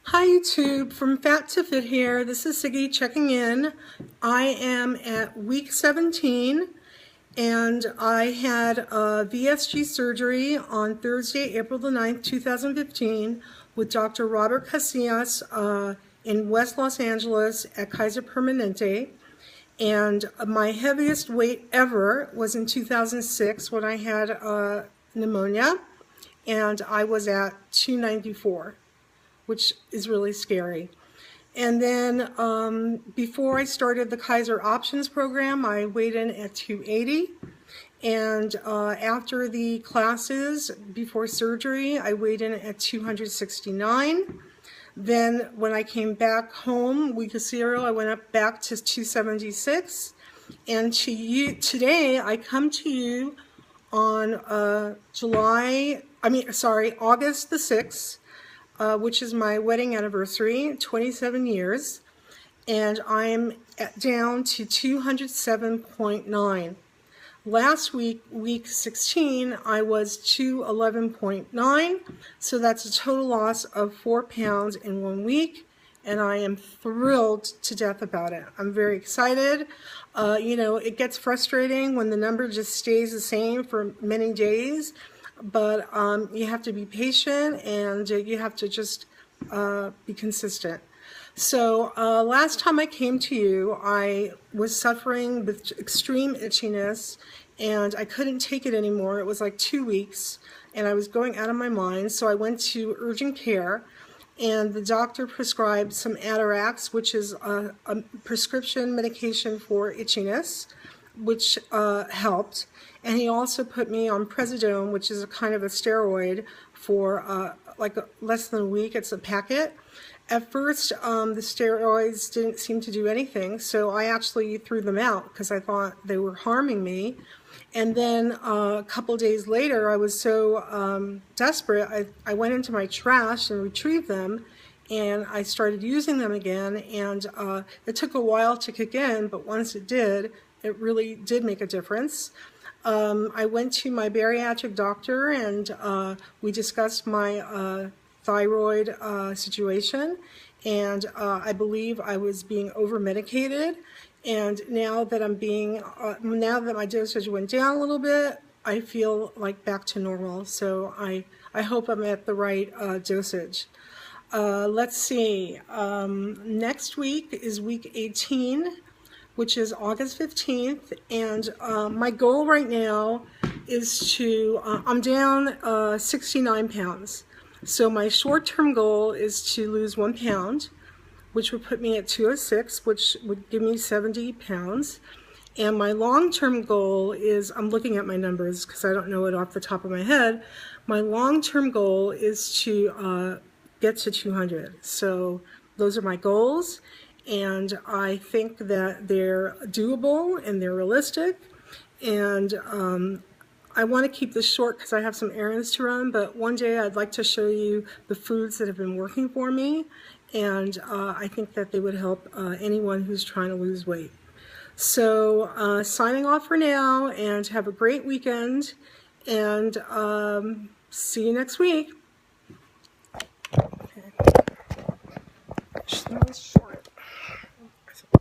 Hi YouTube, from Fat to Fit here. This is Siggy checking in. I am at week 17 and I had a VSG surgery on Thursday, April the 9th, 2015 with Dr. Robert Casillas in West Los Angeles at Kaiser Permanente. And my heaviest weight ever was in 2006 when I had pneumonia, and I was at 294. Which is really scary. And then before I started the Kaiser Options program, I weighed in at 280. And after the classes, before surgery, I weighed in at 269. Then when I came back home, week of zero, I went up back to 276. And today, I come to you on August the 6th, which is my wedding anniversary, 27 years, and I'm down to 207.9. Last week, week 16, I was 211.9, so that's a total loss of 4 pounds in 1 week, and I am thrilled to death about it. I'm very excited. You know, it gets frustrating when the number just stays the same for many days, but you have to be patient and you have to just be consistent. So last time I came to you, I was suffering with extreme itchiness and I couldn't take it anymore. It was like 2 weeks and I was going out of my mind. So I went to urgent care and the doctor prescribed some Atarax, which is a prescription medication for itchiness, which helped. And he also put me on Presidone, which is a kind of a steroid for less than a week. It's a packet. At first, the steroids didn't seem to do anything, so I actually threw them out because I thought they were harming me. And then a couple days later, I was so desperate, I went into my trash and retrieved them, and I started using them again, and it took a while to kick in, but once it did, it really did make a difference. I went to my bariatric doctor and we discussed my thyroid situation, and I believe I was being over-medicated, and now that now that my dosage went down a little bit, I feel like back to normal, so I hope I'm at the right dosage. Let's see, next week is week 18, which is August 15th, and my goal right now is to, I'm down 69 pounds. So my short-term goal is to lose 1 pound, which would put me at 206, which would give me 70 pounds. And my long-term goal is, I'm looking at my numbers because I don't know it off the top of my head, my long-term goal is to get to 200. So those are my goals. And I think that they're doable and they're realistic. And I want to keep this short because I have some errands to run, but one day I'd like to show you the foods that have been working for me. And I think that they would help anyone who's trying to lose weight. So signing off for now, and have a great weekend, and see you next week. Okay. That was short.